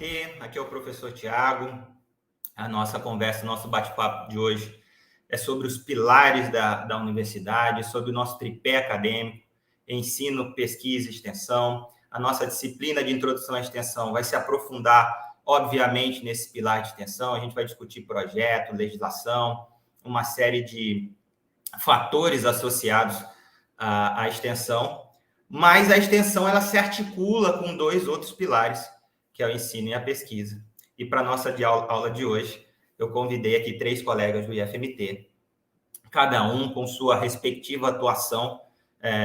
UFMT, aqui é o professor Tiago. A nossa conversa, o nosso bate-papo de hoje é sobre os pilares da universidade, sobre o nosso tripé acadêmico, ensino, pesquisa e extensão. A nossa disciplina de introdução à extensão vai se aprofundar, obviamente, nesse pilar de extensão. A gente vai discutir projeto, legislação, uma série de fatores associados à extensão, mas a extensão ela se articula com dois outros pilares, que é o ensino e a pesquisa. E para a nossa aula de hoje, eu convidei aqui 3 colegas do IFMT, cada um com sua respectiva atuação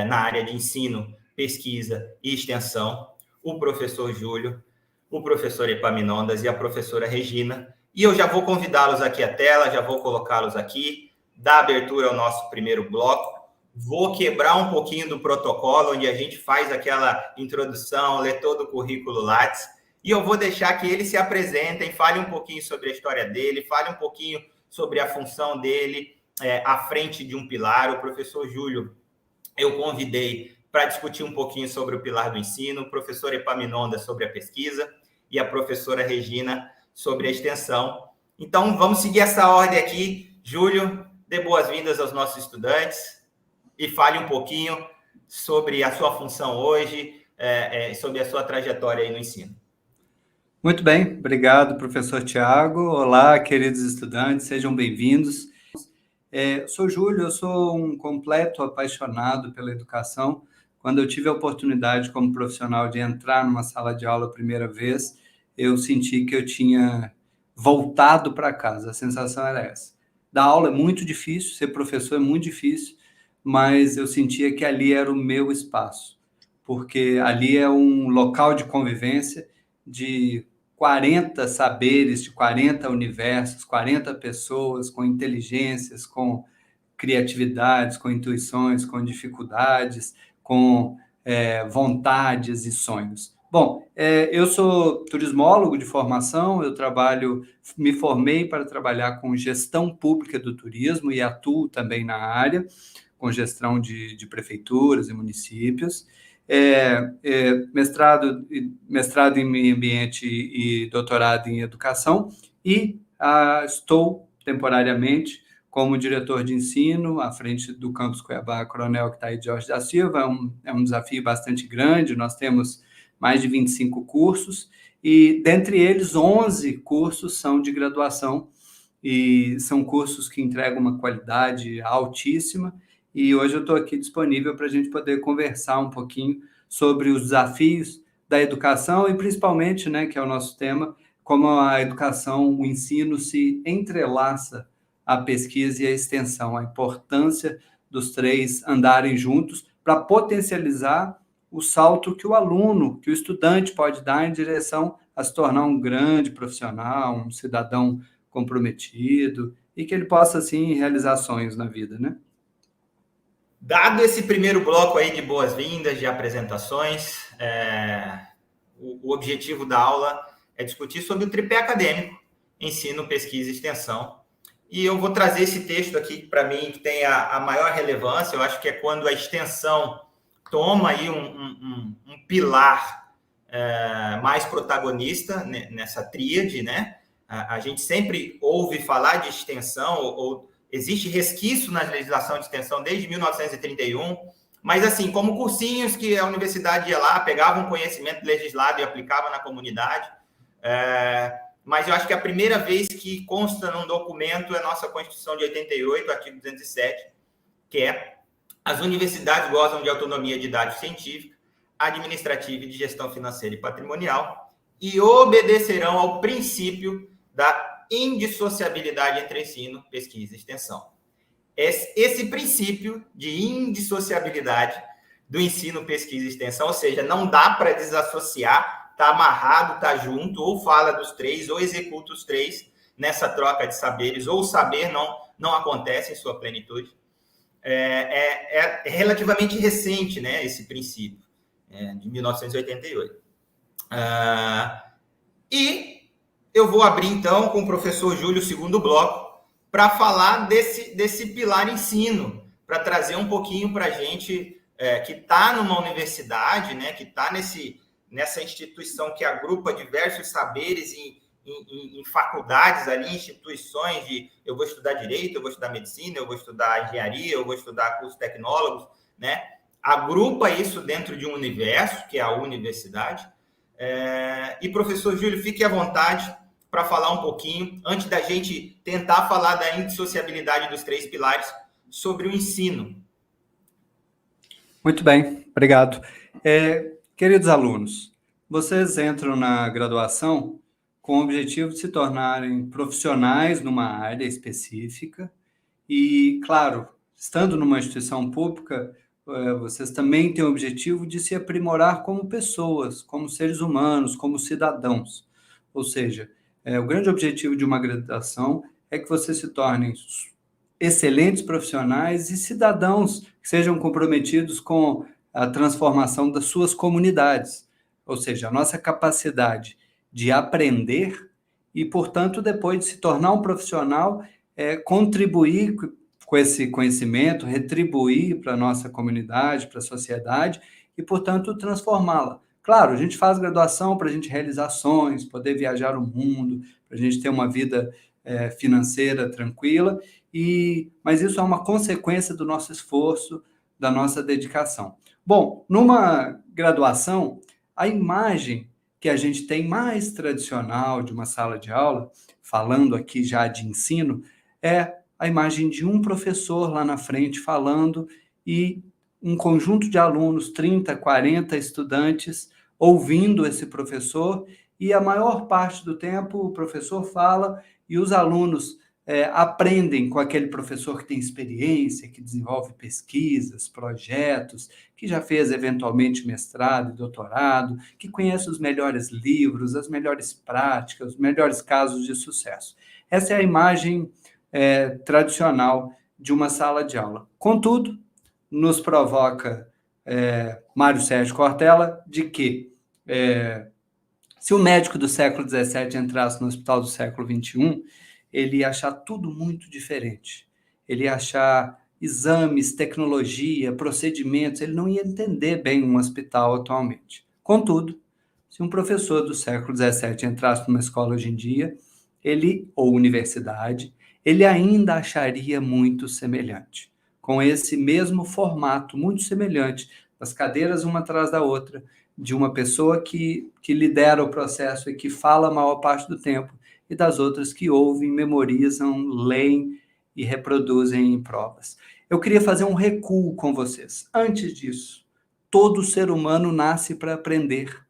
na área de ensino, pesquisa e extensão, o professor Júlio, o professor Epaminondas e a professora Regina. E eu já vou convidá-los aqui à tela, já vou colocá-los aqui, dar abertura ao nosso primeiro bloco. Vou quebrar um pouquinho do protocolo, onde a gente faz aquela introdução, lê todo o currículo Lattes, e eu vou deixar que eles se apresentem, fale um pouquinho sobre a história dele, fale um pouquinho sobre a função dele à frente de um pilar. O professor Júlio eu convidei para discutir um pouquinho sobre o pilar do ensino, o professor Epaminondas sobre a pesquisa e a professora Regina sobre a extensão. Então, vamos seguir essa ordem aqui. Júlio, dê boas-vindas aos nossos estudantes e fale um pouquinho sobre a sua função hoje, sobre a sua trajetória aí no ensino. Muito bem, obrigado, professor Tiago. Olá, queridos estudantes, sejam bem-vindos. Sou Júlio, eu sou um completo apaixonado pela educação. Quando eu tive a oportunidade como profissional de entrar numa sala de aula a primeira vez, eu senti que eu tinha voltado para casa, a sensação era essa. Dar aula é muito difícil, ser professor é muito difícil, mas eu sentia que ali era o meu espaço, porque ali é um local de convivência de 40 saberes, de 40 universos, 40 pessoas com inteligências, com criatividades, com intuições, com dificuldades, com vontades e sonhos. Bom, eu sou turismólogo de formação, me formei para trabalhar com gestão pública do turismo e atuo também na área, com gestão de prefeituras e municípios. Mestrado em meio ambiente e doutorado em educação, e estou temporariamente como diretor de ensino à frente do campus Cuiabá Coronel Octaí Jorge da Silva. É um desafio bastante grande, nós temos mais de 25 cursos, e dentre eles 11 cursos são de graduação, e são cursos que entregam uma qualidade altíssima. E hoje eu estou aqui disponível para a gente poder conversar um pouquinho sobre os desafios da educação e, principalmente, né, que é o nosso tema, como a educação, o ensino se entrelaça à pesquisa e à extensão, a importância dos 3 andarem juntos para potencializar o salto que o aluno, que o estudante pode dar em direção a se tornar um grande profissional, um cidadão comprometido, e que ele possa, assim, realizar sonhos na vida, né? Dado esse primeiro bloco aí de boas-vindas, de apresentações, o objetivo da aula é discutir sobre o tripé acadêmico, ensino, pesquisa e extensão. E eu vou trazer esse texto aqui, para mim, que tem a maior relevância. Eu acho que é quando a extensão toma aí um pilar mais protagonista nessa tríade, né? A gente sempre ouve falar de extensão, ou existe resquício na legislação de extensão desde 1931, mas assim, como cursinhos que a universidade ia lá, pegava um conhecimento legislado e aplicava na comunidade, mas eu acho que a primeira vez que consta num documento é a nossa Constituição de 88, artigo 207, que é: as universidades gozam de autonomia didática científica, administrativa e de gestão financeira e patrimonial e obedecerão ao princípio da indissociabilidade entre ensino, pesquisa e extensão. Esse princípio de indissociabilidade do ensino, pesquisa e extensão, ou seja, não dá para desassociar, está amarrado, está junto, ou fala dos 3, ou executa os 3 nessa troca de saberes, ou o saber não acontece em sua plenitude. É relativamente recente, né, esse princípio, de 1988. E eu vou abrir, então, com o professor Júlio o segundo bloco para falar desse pilar ensino, para trazer um pouquinho para a gente que está numa universidade, né, que está nessa instituição que agrupa diversos saberes em faculdades ali, instituições de eu vou estudar direito, eu vou estudar medicina, eu vou estudar engenharia, eu vou estudar cursos tecnólogos, né? Agrupa isso dentro de um universo, que é a universidade. E, professor Júlio, fique à vontade para falar um pouquinho, antes da gente tentar falar da indissociabilidade dos 3 pilares, sobre o ensino. Muito bem, obrigado. Queridos alunos, vocês entram na graduação com o objetivo de se tornarem profissionais numa área específica e, claro, estando numa instituição pública, vocês também têm o objetivo de se aprimorar como pessoas, como seres humanos, como cidadãos. Ou seja, o grande objetivo de uma graduação é que vocês se tornem excelentes profissionais e cidadãos que sejam comprometidos com a transformação das suas comunidades. Ou seja, a nossa capacidade de aprender e, portanto, depois de se tornar um profissional, contribuir com esse conhecimento, retribuir para a nossa comunidade, para a sociedade e, portanto, transformá-la. Claro, a gente faz graduação para a gente realizar sonhos, poder viajar o mundo, para a gente ter uma vida financeira tranquila, mas isso é uma consequência do nosso esforço, da nossa dedicação. Bom, numa graduação, a imagem que a gente tem mais tradicional de uma sala de aula, falando aqui já de ensino, é a imagem de um professor lá na frente falando e um conjunto de alunos, 30, 40 estudantes, ouvindo esse professor, e a maior parte do tempo o professor fala e os alunos aprendem com aquele professor que tem experiência, que desenvolve pesquisas, projetos, que já fez eventualmente mestrado e doutorado, que conhece os melhores livros, as melhores práticas, os melhores casos de sucesso. Essa é a imagem tradicional de uma sala de aula. Contudo, nos provoca Mário Sérgio Cortella de que se o médico do século XVII entrasse no hospital do século XXI, ele ia achar tudo muito diferente. Ele ia achar exames, tecnologia, procedimentos, ele não ia entender bem um hospital atualmente. Contudo, se um professor do século XVII entrasse numa escola hoje em dia, ou universidade, ele ainda acharia muito semelhante, com esse mesmo formato, muito semelhante, as cadeiras uma atrás da outra, de uma pessoa que lidera o processo e que fala a maior parte do tempo, e das outras que ouvem, memorizam, leem e reproduzem em provas. Eu queria fazer um recuo com vocês. Antes disso, todo ser humano nasce para aprender,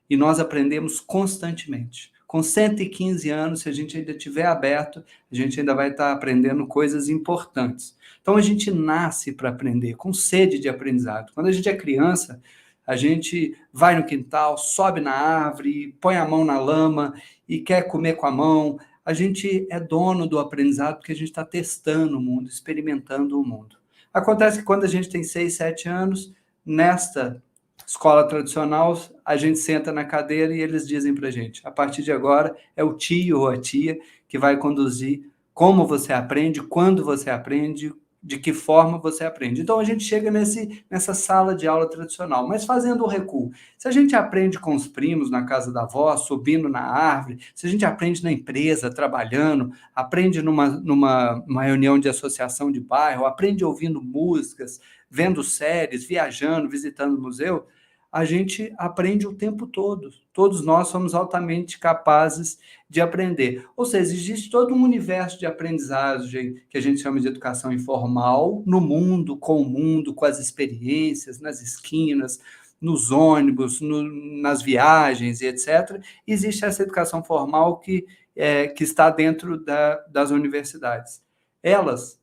e nós aprendemos constantemente. Com 115 anos, se a gente ainda estiver aberto, a gente ainda vai estar aprendendo coisas importantes. Então, a gente nasce para aprender, com sede de aprendizado. Quando a gente é criança, a gente vai no quintal, sobe na árvore, põe a mão na lama e quer comer com a mão. A gente é dono do aprendizado porque a gente está testando o mundo, experimentando o mundo. Acontece que quando a gente tem 6, 7 anos, nesta escola tradicional, a gente senta na cadeira e eles dizem para a gente, a partir de agora é o tio ou a tia que vai conduzir como você aprende, quando você aprende, de que forma você aprende. Então, a gente chega nessa sala de aula tradicional, mas fazendo o recuo. Se a gente aprende com os primos na casa da avó, subindo na árvore, se a gente aprende na empresa, trabalhando, aprende numa reunião de associação de bairro, aprende ouvindo músicas, vendo séries, viajando, visitando o museu, a gente aprende o tempo todo. Todos nós somos altamente capazes de aprender. Ou seja, existe todo um universo de aprendizagem que a gente chama de educação informal no mundo, com as experiências, nas esquinas, nos ônibus, nas viagens e etc. Existe essa educação formal que está dentro das universidades. Elas,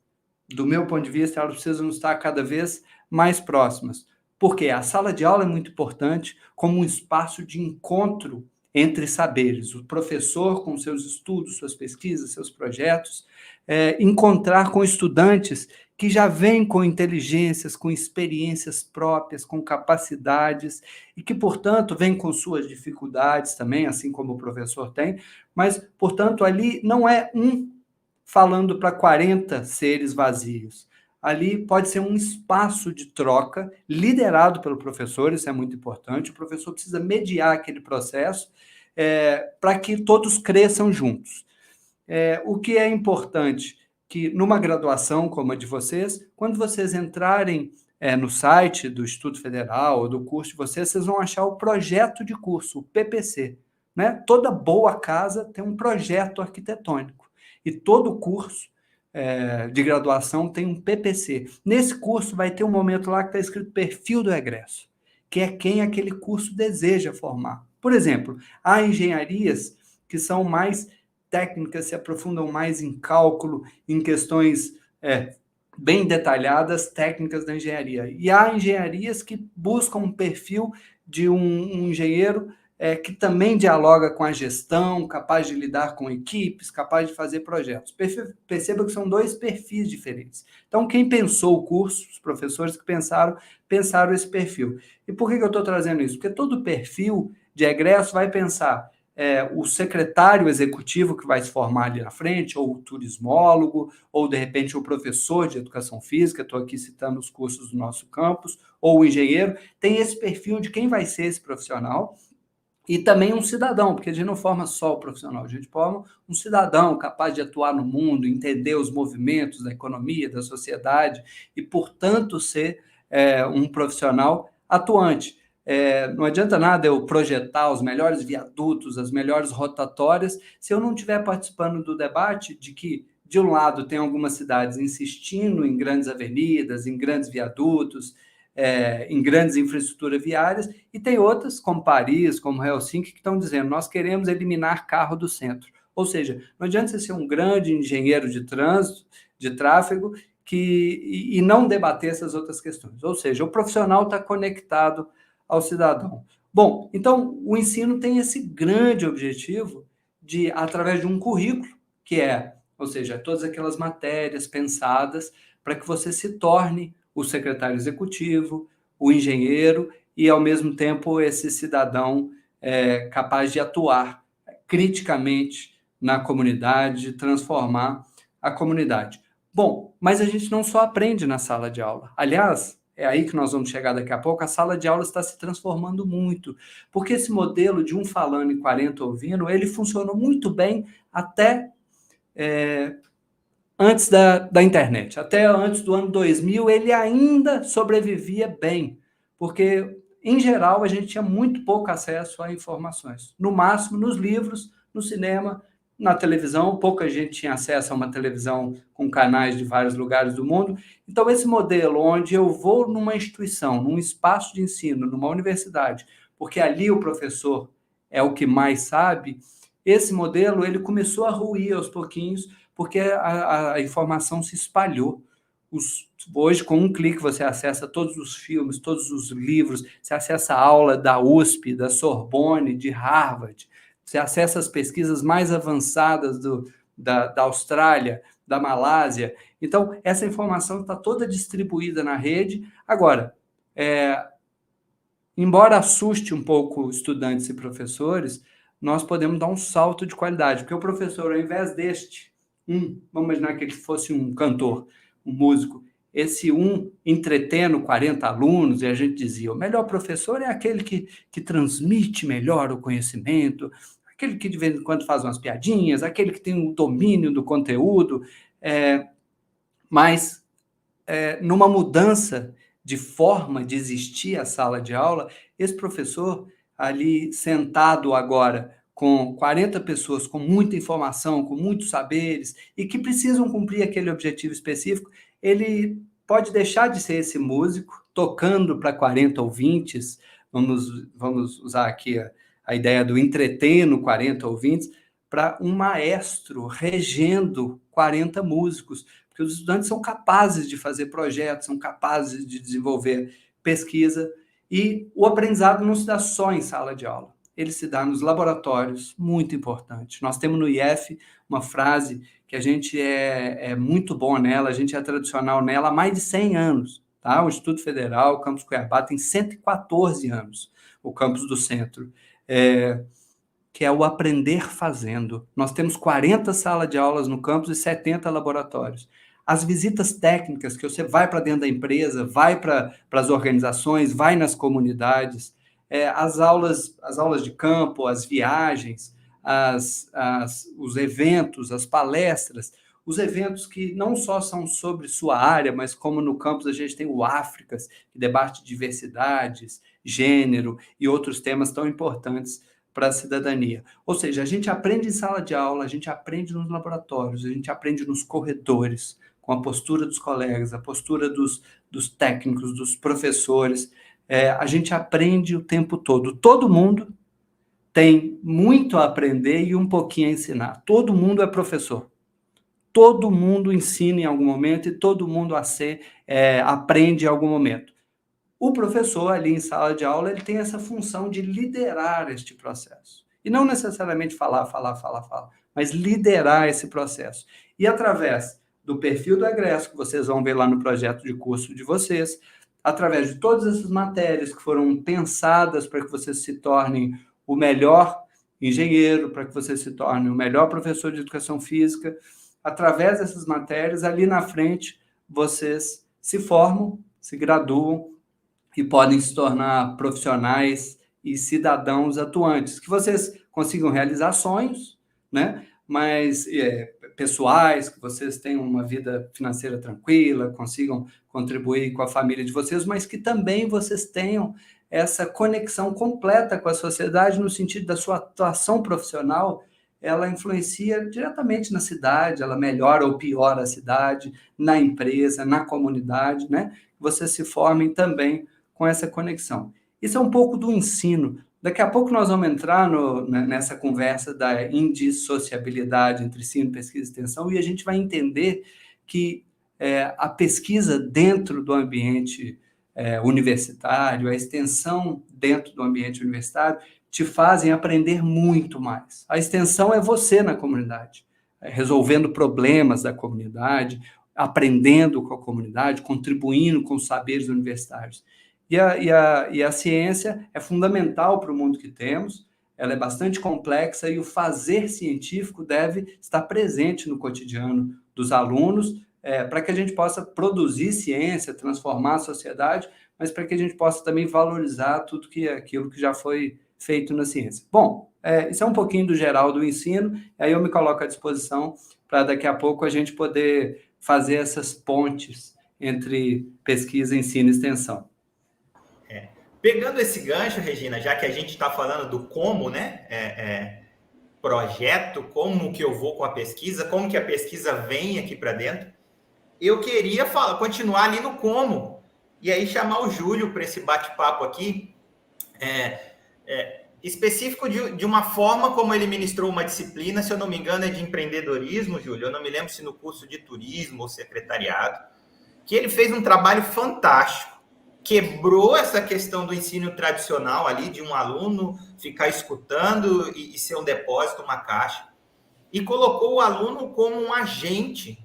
do meu ponto de vista, elas precisam estar cada vez mais próximas. Porque a sala de aula é muito importante como um espaço de encontro entre saberes. O professor, com seus estudos, suas pesquisas, seus projetos, encontrar com estudantes que já vêm com inteligências, com experiências próprias, com capacidades, e que, portanto, vêm com suas dificuldades também, assim como o professor tem, mas, portanto, ali não é um falando para 40 seres vazios. ali pode ser um espaço de troca liderado pelo professor, isso é muito importante. O professor precisa mediar aquele processo para que todos cresçam juntos. O que é importante que numa graduação como a de vocês, quando vocês entrarem no site do Instituto Federal ou do curso de vocês, vocês vão achar o projeto de curso, o PPC. Né? Toda boa casa tem um projeto arquitetônico e todo curso de graduação tem um PPC. Nesse curso vai ter um momento lá que está escrito perfil do egresso, que é quem aquele curso deseja formar. Por exemplo, há engenharias que são mais técnicas, se aprofundam mais em cálculo, em questões bem detalhadas, técnicas da engenharia. E há engenharias que buscam um perfil de um engenheiro que também dialoga com a gestão, capaz de lidar com equipes, capaz de fazer projetos. Perceba que são dois perfis diferentes. Então, quem pensou o curso, os professores que pensaram esse perfil. E por que eu estou trazendo isso? Porque todo perfil de egresso vai pensar o secretário executivo que vai se formar ali na frente, ou o turismólogo, ou, de repente, o professor de educação física, estou aqui citando os cursos do nosso campus, ou o engenheiro, tem esse perfil de quem vai ser esse profissional, e também um cidadão, porque a gente não forma só o profissional, a gente forma um cidadão capaz de atuar no mundo, entender os movimentos da economia, da sociedade, e, portanto, ser um profissional atuante. Não adianta nada eu projetar os melhores viadutos, as melhores rotatórias, se eu não estiver participando do debate de que, de um lado, tem algumas cidades insistindo em grandes avenidas, em grandes viadutos, em grandes infraestruturas viárias, e tem outras, como Paris, como Helsinki, que estão dizendo, nós queremos eliminar carro do centro. Ou seja, não adianta você ser um grande engenheiro de trânsito, de tráfego, e não debater essas outras questões. Ou seja, o profissional está conectado ao cidadão. Bom, então, o ensino tem esse grande objetivo de, através de um currículo, ou seja, todas aquelas matérias pensadas para que você se torne o secretário executivo, o engenheiro e, ao mesmo tempo, esse cidadão capaz de atuar criticamente na comunidade, de transformar a comunidade. Bom, mas a gente não só aprende na sala de aula. Aliás, é aí que nós vamos chegar daqui a pouco, a sala de aula está se transformando muito, porque esse modelo de um falando e 40 ouvindo, ele funcionou muito bem até antes da internet, até antes do ano 2000, ele ainda sobrevivia bem, porque, em geral, a gente tinha muito pouco acesso a informações. No máximo, nos livros, no cinema, na televisão, pouca gente tinha acesso a uma televisão com canais de vários lugares do mundo. Então, esse modelo onde eu vou numa instituição, num espaço de ensino, numa universidade, porque ali o professor é o que mais sabe, esse modelo ele começou a ruir aos pouquinhos, porque a informação se espalhou. Hoje, com um clique, você acessa todos os filmes, todos os livros, você acessa a aula da USP, da Sorbonne, de Harvard, você acessa as pesquisas mais avançadas da Austrália, da Malásia. Então, essa informação está toda distribuída na rede. Agora, embora assuste um pouco estudantes e professores, nós podemos dar um salto de qualidade, porque o professor, ao invés vamos imaginar que ele fosse um cantor, um músico, esse entretendo 40 alunos, e a gente dizia, o melhor professor é aquele que transmite melhor o conhecimento, aquele que de vez em quando faz umas piadinhas, aquele que tem o domínio do conteúdo, mas numa mudança de forma de existir a sala de aula, esse professor ali sentado agora com 40 pessoas com muita informação, com muitos saberes e que precisam cumprir aquele objetivo específico, ele pode deixar de ser esse músico tocando para 40 ouvintes, vamos usar aqui a ideia do entretendo 40 ouvintes, para um maestro regendo 40 músicos, porque os estudantes são capazes de fazer projetos, são capazes de desenvolver pesquisa, e o aprendizado não se dá só em sala de aula, ele se dá nos laboratórios, muito importante. Nós temos no IF uma frase que a gente é muito bom nela, a gente é tradicional nela há mais de 100 anos. Tá? O Instituto Federal, o Campus Cuiabá, tem 114 anos, o campus do centro, que é o aprender fazendo. Nós temos 40 salas de aulas no campus e 70 laboratórios. as visitas técnicas, que você vai para dentro da empresa, vai para as organizações, vai nas comunidades, as aulas de campo, as viagens, os eventos, as palestras, os eventos que não só são sobre sua área, mas como no campus a gente tem o Áfricas, que debate diversidades, gênero e outros temas tão importantes para a cidadania. Ou seja, a gente aprende em sala de aula, a gente aprende nos laboratórios, a gente aprende nos corredores, com a postura dos colegas, a postura dos técnicos, dos professores. A gente aprende o tempo todo. Todo mundo tem muito a aprender e um pouquinho a ensinar. Todo mundo é professor. Todo mundo ensina em algum momento e todo mundo aprende em algum momento. O professor, ali em sala de aula, ele tem essa função de liderar este processo. E não necessariamente falar, mas liderar esse processo. E através do perfil do egresso, que vocês vão ver lá no projeto de curso de vocês, através de todas essas matérias que foram pensadas para que vocês se tornem o melhor engenheiro, para que vocês se tornem o melhor professor de educação física, através dessas matérias, ali na frente, vocês se formam, se graduam e podem se tornar profissionais e cidadãos atuantes, que vocês consigam realizar sonhos, né? Mas pessoais, que vocês tenham uma vida financeira tranquila, consigam contribuir com a família de vocês, mas que também vocês tenham essa conexão completa com a sociedade no sentido da sua atuação profissional. Ela influencia diretamente na cidade, ela melhora ou piora a cidade, na empresa, na comunidade, né? Vocês se formem também com essa conexão. Isso é um pouco do ensino. Daqui a pouco nós vamos entrar nessa conversa da indissociabilidade entre ensino, pesquisa e extensão, e a gente vai entender que a pesquisa dentro do ambiente universitário, a extensão dentro do ambiente universitário, te fazem aprender muito mais. A extensão é você na comunidade, resolvendo problemas da comunidade, aprendendo com a comunidade, contribuindo com os saberes universitários. E a ciência é fundamental para o mundo que temos, ela é bastante complexa e o fazer científico deve estar presente no cotidiano dos alunos, para que a gente possa produzir ciência, transformar a sociedade, mas para que a gente possa também valorizar aquilo que já foi feito na ciência. Bom, isso é um pouquinho do geral do ensino, aí eu me coloco à disposição para daqui a pouco a gente poder fazer essas pontes entre pesquisa, ensino e extensão. Pegando esse gancho, Regina, já que a gente está falando do como, né? Projeto, como que eu vou com a pesquisa, como que a pesquisa vem aqui para dentro, eu queria continuar ali no como, e aí chamar o Júlio para esse bate-papo aqui, específico de uma forma como ele ministrou uma disciplina, se eu não me engano, é de empreendedorismo, Júlio, eu não me lembro se no curso de turismo ou secretariado, que ele fez um trabalho fantástico, quebrou essa questão do ensino tradicional ali, de um aluno ficar escutando e ser um depósito, uma caixa, e colocou o aluno como um agente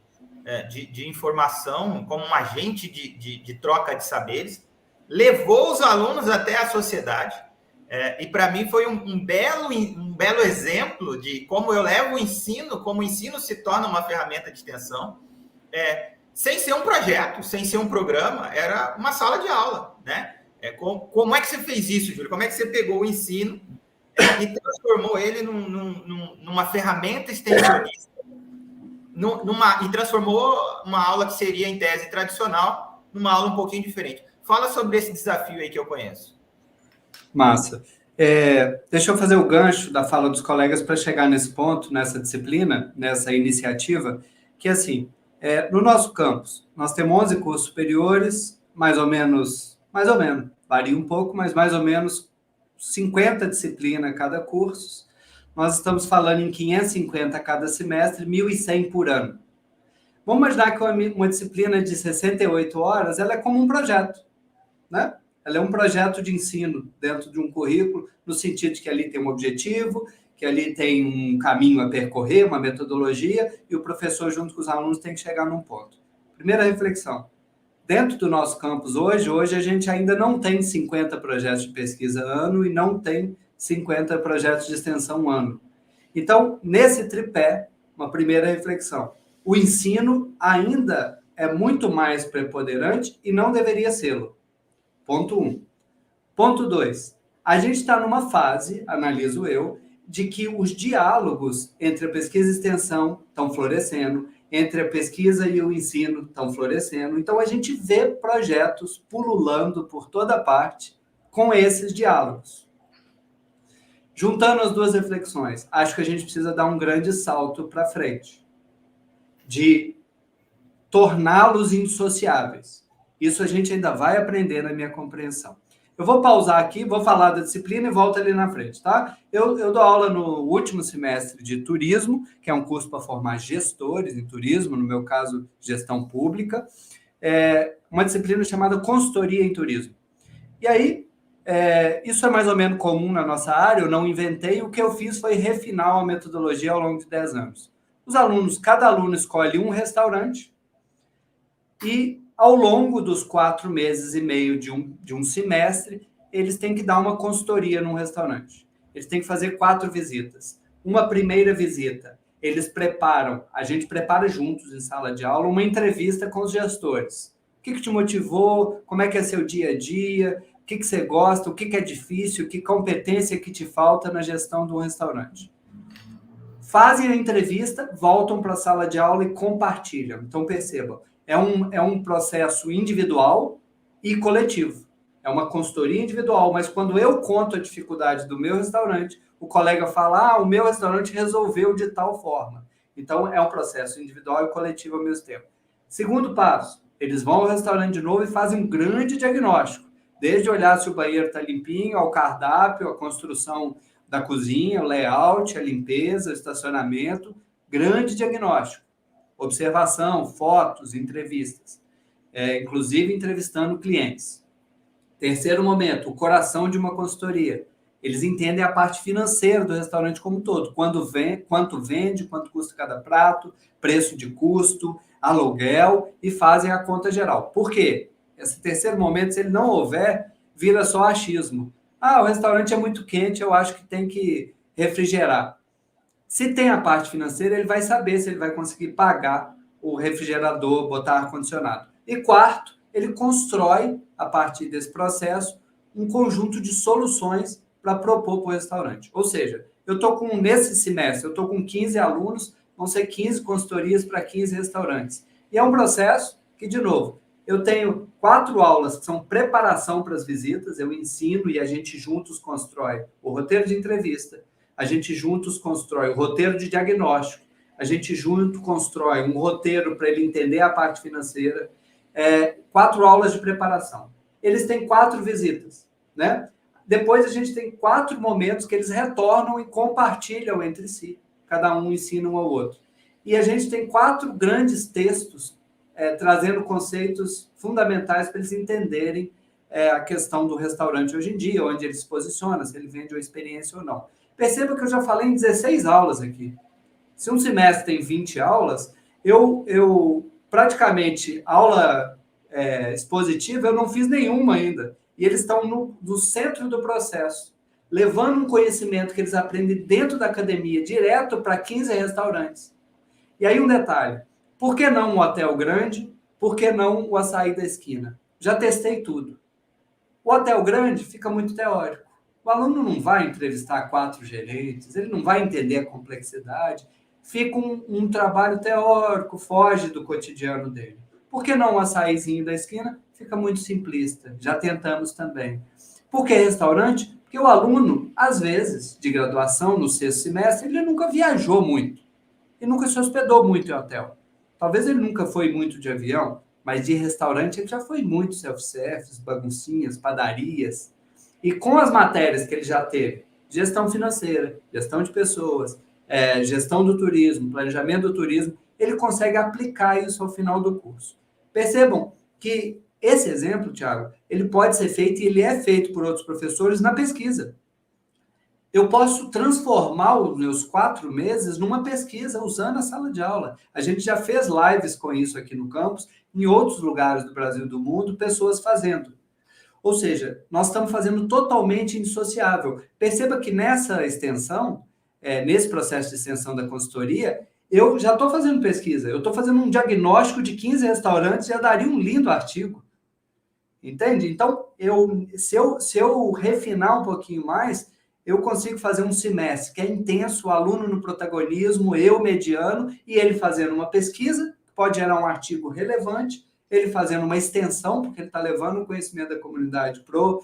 de informação, como um agente de troca de saberes, levou os alunos até a sociedade, e para mim foi um belo exemplo de como eu levo o ensino, como o ensino se torna uma ferramenta de extensão, sem ser um projeto, sem ser um programa, era uma sala de aula, né? Como é que você fez isso, Júlio? Como é que você pegou o ensino e transformou ele numa ferramenta extensionista, e transformou uma aula que seria, em tese, tradicional, numa aula um pouquinho diferente? Fala sobre esse desafio aí que eu conheço. Massa. Deixa eu fazer o gancho da fala dos colegas para chegar nesse ponto, nessa disciplina, nessa iniciativa, que, assim, no nosso campus, nós temos 11 cursos superiores, mais ou menos, varia um pouco, mas mais ou menos 50 disciplinas cada curso. Nós estamos falando em 550 cada semestre, 1.100 por ano. Vamos imaginar que uma disciplina de 68 horas, ela é como um projeto, né? Ela é um projeto de ensino dentro de um currículo, no sentido de que ali tem um objetivo, que ali tem um caminho a percorrer, uma metodologia, e o professor, junto com os alunos, tem que chegar num ponto. Primeira reflexão. Dentro do nosso campus hoje a gente ainda não tem 50 projetos de pesquisa ano e não tem 50 projetos de extensão ano. Então, nesse tripé, uma primeira reflexão. o ensino ainda é muito mais preponderante e não deveria ser. Ponto 1. Ponto 2. A gente está numa fase, analiso eu, de que os diálogos entre a pesquisa e extensão estão florescendo, entre a pesquisa e o ensino estão florescendo. Então, a gente vê projetos pululando por toda parte com esses diálogos. Juntando as duas reflexões, acho que a gente precisa dar um grande salto para frente, de torná-los indissociáveis. Isso a gente ainda vai aprender na minha compreensão. Eu vou pausar aqui, vou falar da disciplina e volto ali na frente, tá? Eu dou aula no último semestre de turismo, que é um curso para formar gestores em turismo, no meu caso, gestão pública, uma disciplina chamada consultoria em turismo. E aí, isso é mais ou menos comum na nossa área, eu não inventei, o que eu fiz foi refinar a metodologia ao longo de 10 anos. Cada aluno escolhe um restaurante e, ao longo dos 4 meses e meio de um semestre, eles têm que dar uma consultoria num restaurante. Eles têm que fazer 4 visitas. Uma primeira visita, a gente prepara juntos em sala de aula uma entrevista com os gestores. O que te motivou? Como é que é seu dia a dia? O que você gosta? O que é difícil? Que competência que te falta na gestão de um restaurante? Fazem a entrevista, voltam para a sala de aula e compartilham. Então, percebam, é um processo individual e coletivo. É uma consultoria individual, mas quando eu conto a dificuldade do meu restaurante, o colega fala, o meu restaurante resolveu de tal forma. Então, é um processo individual e coletivo ao mesmo tempo. Segundo passo, eles vão ao restaurante de novo e fazem um grande diagnóstico, desde olhar se o banheiro está limpinho, ao cardápio, a construção da cozinha, o layout, a limpeza, o estacionamento, grande diagnóstico. Observação, fotos, entrevistas, inclusive entrevistando clientes. Terceiro momento, o coração de uma consultoria. Eles entendem a parte financeira do restaurante como um todo, quanto vende, quanto custa cada prato, preço de custo, aluguel, e fazem a conta geral. Por quê? Esse terceiro momento, se ele não houver, vira só achismo. O restaurante é muito quente, eu acho que tem que refrigerar. Se tem a parte financeira, ele vai saber se ele vai conseguir pagar o refrigerador, botar ar-condicionado. E quarto, ele constrói, a partir desse processo, um conjunto de soluções para propor para o restaurante. Ou seja, nesse semestre, eu estou com 15 alunos, vão ser 15 consultorias para 15 restaurantes. E é um processo que, de novo, eu tenho 4 aulas que são preparação para as visitas, eu ensino e a gente juntos constrói o roteiro de entrevista, a gente juntos constrói o roteiro de diagnóstico, a gente junto constrói um roteiro para ele entender a parte financeira, 4 aulas de preparação. Eles têm 4 visitas, né? Depois a gente tem 4 momentos que eles retornam e compartilham entre si, cada um ensina um ao outro. E a gente tem 4 grandes textos trazendo conceitos fundamentais para eles entenderem a questão do restaurante hoje em dia, onde ele se posiciona, se ele vende uma experiência ou não. Perceba que eu já falei em 16 aulas aqui. Se um semestre tem 20 aulas, eu praticamente, aula expositiva, eu não fiz nenhuma ainda. E eles estão no centro do processo, levando um conhecimento que eles aprendem dentro da academia, direto para 15 restaurantes. E aí um detalhe, por que não um hotel grande? Por que não o açaí da esquina? Já testei tudo. O hotel grande fica muito teórico. O aluno não vai entrevistar 4 gerentes, ele não vai entender a complexidade. Fica um trabalho teórico, foge do cotidiano dele. Por que não o açaizinho da esquina? Fica muito simplista. Já tentamos também. Por que restaurante? Porque o aluno, às vezes, de graduação, no 6º semestre, ele nunca viajou muito. E nunca se hospedou muito em hotel. Talvez ele nunca foi muito de avião, mas de restaurante ele já foi muito, self-service, baguncinhas, padarias. E com as matérias que ele já teve, gestão financeira, gestão de pessoas, gestão do turismo, planejamento do turismo, ele consegue aplicar isso ao final do curso. Percebam que esse exemplo, Thiago, ele pode ser feito e ele é feito por outros professores na pesquisa. Eu posso transformar os meus 4 meses numa pesquisa usando a sala de aula. A gente já fez lives com isso aqui no campus, em outros lugares do Brasil e do mundo, pessoas fazendo. Ou seja, nós estamos fazendo totalmente indissociável. Perceba que nessa extensão, nesse processo de extensão da consultoria, Eu já estou fazendo pesquisa, eu estou fazendo um diagnóstico de 15 restaurantes, já daria um lindo artigo. Entende? Então, se eu refinar um pouquinho mais, eu consigo fazer um semestre que é intenso, o aluno no protagonismo, eu mediano, e ele fazendo uma pesquisa, pode gerar um artigo relevante, ele fazendo uma extensão, porque ele está levando o conhecimento da comunidade pro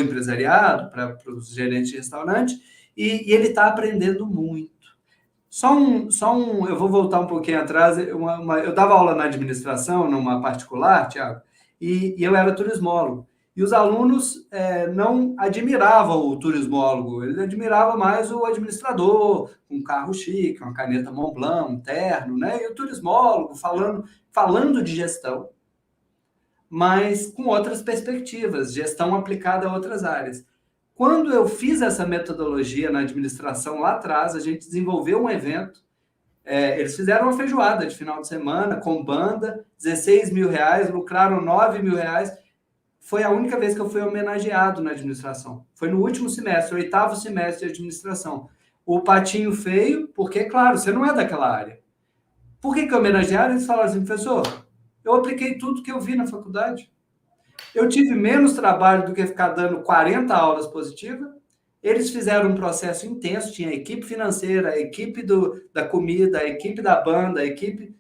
empresariado, para os gerentes de restaurante, e ele está aprendendo muito. Eu vou voltar um pouquinho atrás. Eu dava aula na administração, numa particular, Tiago, e eu era turismólogo. E os alunos não admiravam o turismólogo, eles admiravam mais o administrador, um carro chique, uma caneta Montblanc, um terno, né? E o turismólogo falando de gestão, mas com outras perspectivas, gestão aplicada a outras áreas. Quando eu fiz essa metodologia na administração lá atrás, a gente desenvolveu um evento. Eles fizeram uma feijoada de final de semana com banda, R$16.000, lucraram R$9.000. Foi a única vez que eu fui homenageado na administração. Foi no último semestre, 8º semestre de administração. O patinho feio, porque, claro, você não é daquela área. Por que homenagearam? Eles falaram assim, professor, eu apliquei tudo que eu vi na faculdade. Eu tive menos trabalho do que ficar dando 40 aulas positivas. Eles fizeram um processo intenso, tinha a equipe financeira, a equipe da comida, a equipe da banda, a equipe...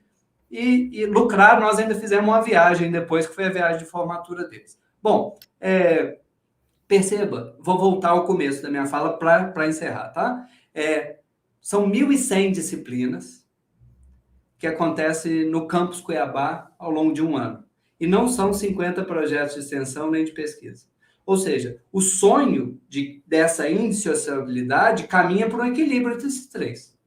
E lucraram, nós ainda fizemos uma viagem depois, que foi a viagem de formatura deles. Bom, perceba, vou voltar ao começo da minha fala para encerrar, tá? São 1.100 disciplinas que acontecem no campus Cuiabá ao longo de um ano. E não são 50 projetos de extensão nem de pesquisa. Ou seja, o sonho dessa indissociabilidade caminha para um equilíbrio entre esses três,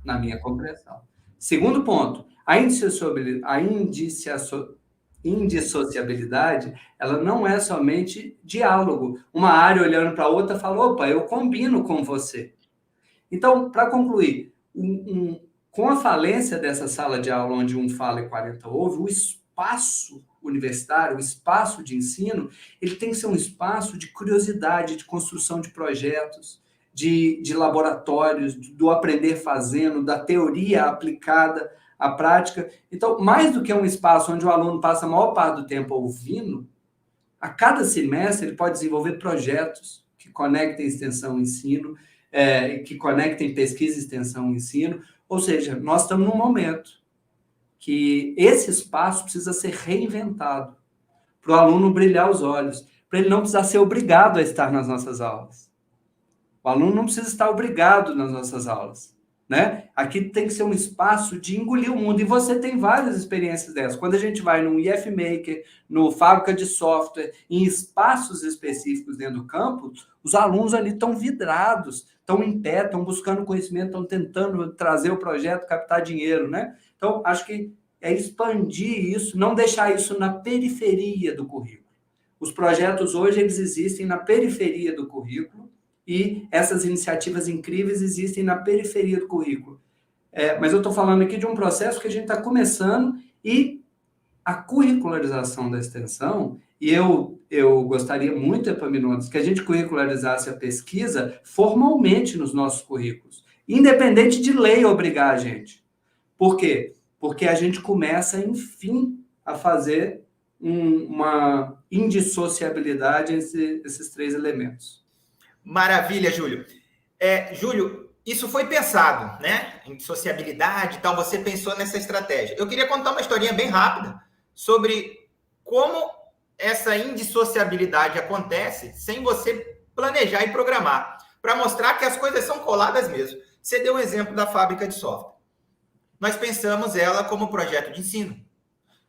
na minha compreensão. Segundo ponto, a indissociabilidade, ela não é somente diálogo. Uma área olhando para a outra fala, opa, eu combino com você. Então, para concluir, com a falência dessa sala de aula onde um fala e 40 ouve, o espaço universitário, o espaço de ensino, ele tem que ser um espaço de curiosidade, de construção de projetos, de laboratórios, do aprender fazendo, da teoria aplicada à prática. Então, mais do que um espaço onde o aluno passa a maior parte do tempo ouvindo, a cada semestre ele pode desenvolver projetos que conectem extensão e ensino, que conectem pesquisa, extensão e ensino. Ou seja, nós estamos num momento que esse espaço precisa ser reinventado para o aluno brilhar os olhos, para ele não precisar ser obrigado a estar nas nossas aulas. O aluno não precisa estar obrigado nas nossas aulas, né? Aqui tem que ser um espaço de engolir o mundo, e você tem várias experiências dessas. Quando a gente vai no IF Maker, no Fábrica de Software, em espaços específicos dentro do campus, os alunos ali estão vidrados, estão em pé, estão buscando conhecimento, estão tentando trazer o projeto, captar dinheiro, né? Então, acho que é expandir isso, não deixar isso na periferia do currículo. Os projetos hoje, eles existem na periferia do currículo, e essas iniciativas incríveis existem na periferia do currículo. Mas eu estou falando aqui de um processo que a gente está começando, e a curricularização da extensão, e eu gostaria muito, Epaminondas, que a gente curricularizasse a pesquisa formalmente nos nossos currículos, independente de lei obrigar a gente. Por quê? Porque a gente começa, enfim, a fazer uma indissociabilidade entre esses três elementos. Maravilha, Júlio. Júlio, isso foi pensado, né? Indissociabilidade e tal, você pensou nessa estratégia. Eu queria contar uma historinha bem rápida sobre como essa indissociabilidade acontece sem você planejar e programar, para mostrar que as coisas são coladas mesmo. Você deu um exemplo da fábrica de software. Nós pensamos ela como projeto de ensino.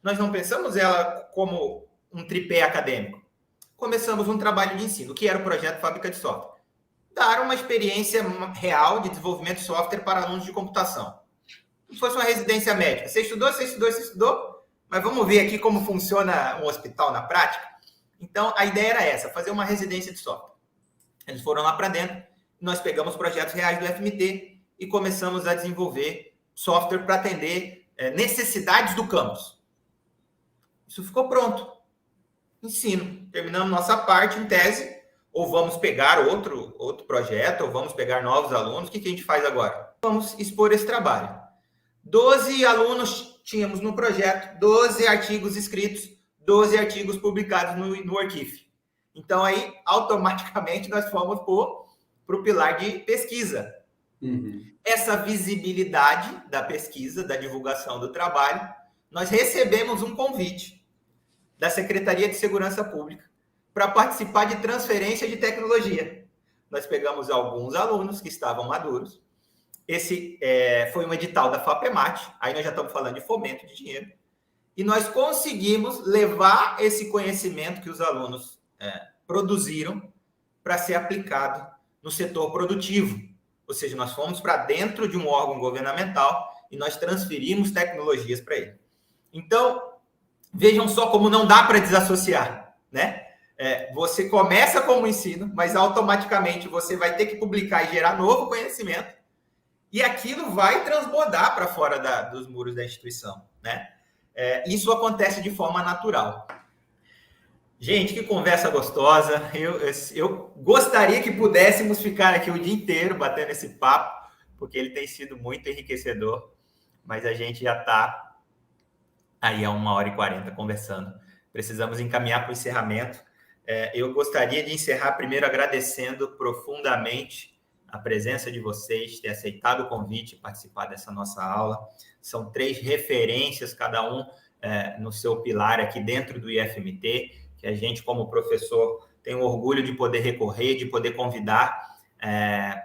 Nós não pensamos ela como um tripé acadêmico. Começamos um trabalho de ensino, que era o projeto Fábrica de Software. Dar uma experiência real de desenvolvimento de software para alunos de computação. Como se fosse uma residência médica. Você estudou, mas vamos ver aqui como funciona um hospital na prática. Então, a ideia era essa, fazer uma residência de software. Eles foram lá para dentro, nós pegamos projetos reais do FMT e começamos a desenvolver software para atender necessidades do campus. Isso ficou pronto. Ensino. Terminamos nossa parte em tese, ou vamos pegar outro projeto, ou vamos pegar novos alunos. O que a gente faz agora? vamos expor esse trabalho. 12 alunos tínhamos no projeto, 12 artigos escritos, 12 artigos publicados no Arquife. Então, aí, automaticamente, nós fomos para o pilar de pesquisa. Essa visibilidade da pesquisa, da divulgação do trabalho, nós recebemos um convite da Secretaria de Segurança Pública para participar de transferência de tecnologia. Nós pegamos alguns alunos que estavam maduros. Esse foi um edital da FAPEMAT, aí nós já estamos falando de fomento de dinheiro, e nós conseguimos levar esse conhecimento que os alunos produziram para ser aplicado no setor produtivo. Ou seja, nós fomos para dentro de um órgão governamental e nós transferimos tecnologias para ele. Então, vejam só como não dá para desassociar, né? Você começa como ensino, mas automaticamente você vai ter que publicar e gerar novo conhecimento, e aquilo vai transbordar para fora dos muros da instituição, né? Isso acontece de forma natural. Gente, que conversa gostosa. Eu gostaria que pudéssemos ficar aqui o dia inteiro batendo esse papo, porque ele tem sido muito enriquecedor, mas a gente já está aí há 1h40 conversando. Precisamos encaminhar para o encerramento. Eu gostaria de encerrar primeiro agradecendo profundamente a presença de vocês, ter aceitado o convite e participar dessa nossa aula. São 3 referências, cada um no seu pilar aqui dentro do IFMT, que a gente, como professor, tem o orgulho de poder recorrer, de poder convidar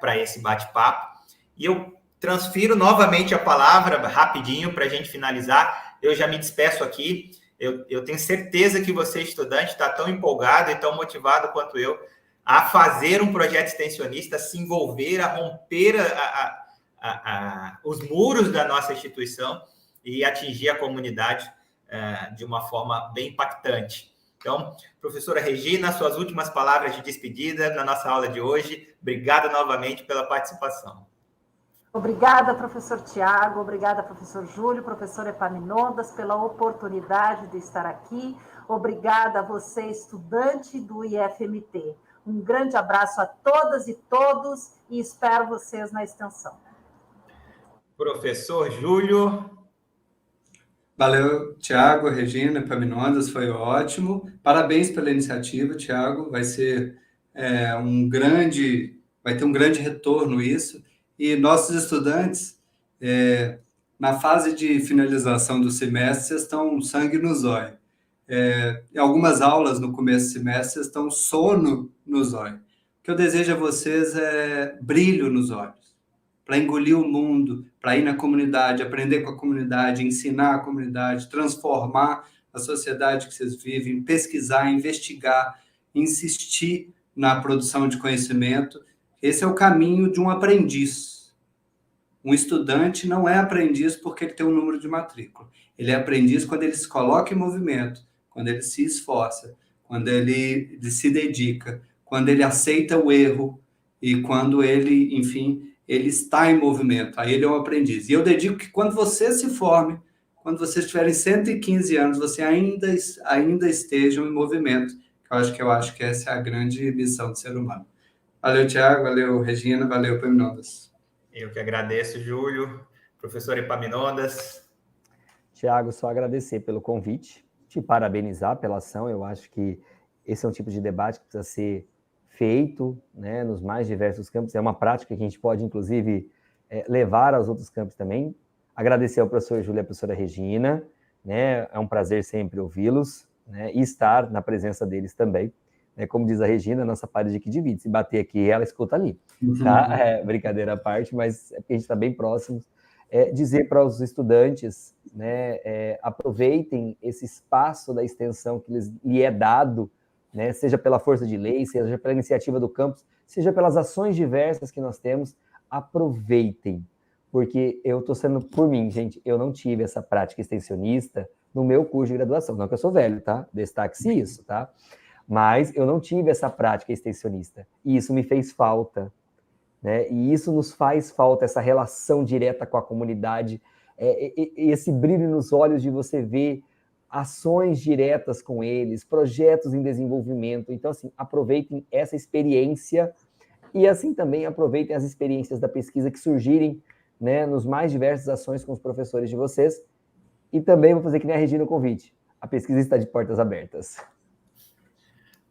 para esse bate-papo. E eu transfiro novamente a palavra, rapidinho, para a gente finalizar. Eu já me despeço aqui. Eu tenho certeza que você, estudante, está tão empolgado e tão motivado quanto eu a fazer um projeto extensionista, a se envolver, a romper os muros da nossa instituição e atingir a comunidade de uma forma bem impactante. Então, professora Regina, suas últimas palavras de despedida na nossa aula de hoje. Obrigado novamente pela participação. Obrigada, professor Tiago, obrigada, professor Júlio, professor Epaminondas, pela oportunidade de estar aqui. Obrigada a você, estudante do IFMT. Um grande abraço a todas e todos e espero vocês na extensão. Professor Júlio. Valeu, Tiago, Regina, Epaminondas, foi ótimo. Parabéns pela iniciativa, Tiago. Vai ter um grande retorno isso. E nossos estudantes, na fase de finalização do semestre, vocês estão sangue no zóio. Em algumas aulas no começo do semestre, vocês estão sono no zóio. O que eu desejo a vocês é brilho nos olhos, para engolir o mundo, para ir na comunidade, aprender com a comunidade, ensinar a comunidade, transformar a sociedade que vocês vivem, pesquisar, investigar, insistir na produção de conhecimento. Esse é o caminho de um aprendiz. Um estudante não é aprendiz porque ele tem um número de matrícula. Ele é aprendiz quando ele se coloca em movimento, quando ele se esforça, quando ele se dedica, quando ele aceita o erro e quando ele, enfim, ele está em movimento. Aí ele é um aprendiz. E eu dedico que quando você se forme, quando vocês tiverem 115 anos, você ainda estejam em movimento. Eu acho que essa é a grande missão do ser humano. Valeu, Tiago, valeu, Regina, valeu, Epaminondas. Eu que agradeço, Júlio. Professor Epaminondas. Tiago, só agradecer pelo convite, te parabenizar pela ação. Eu acho que esse é um tipo de debate que precisa ser feito, né, nos mais diversos campos. É uma prática que a gente pode, inclusive, levar aos outros campos também. Agradecer ao professor Júlio e à professora Regina, né, é um prazer sempre ouvi-los, né, e estar na presença deles também. Como diz a Regina, a nossa parede que divide. Se bater aqui, ela escuta ali. Tá? Brincadeira à parte, mas é porque a gente está bem próximos. Dizer para os estudantes, né, aproveitem esse espaço da extensão que lhe é dado, né, seja pela força de lei, seja pela iniciativa do campus, seja pelas ações diversas que nós temos, aproveitem. Porque eu estou sendo por mim, gente, eu não tive essa prática extensionista no meu curso de graduação. Não que eu sou velho, tá? Destaque-se isso, tá? Mas eu não tive essa prática extensionista. E isso me fez falta, né? E isso nos faz falta, essa relação direta com a comunidade, esse brilho nos olhos de você ver ações diretas com eles, projetos em desenvolvimento. Então, assim, aproveitem essa experiência e, assim, também aproveitem as experiências da pesquisa que surgirem né, nos mais diversas ações com os professores de vocês. E também vou fazer que nem a Regina o convite. A pesquisa está de portas abertas.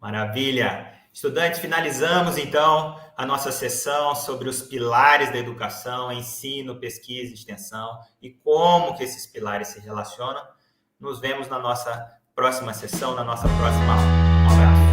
Maravilha! Estudantes, finalizamos então a nossa sessão sobre os pilares da educação, ensino, pesquisa e extensão e como que esses pilares se relacionam. Nos vemos na nossa próxima sessão, na nossa próxima aula. Um abraço.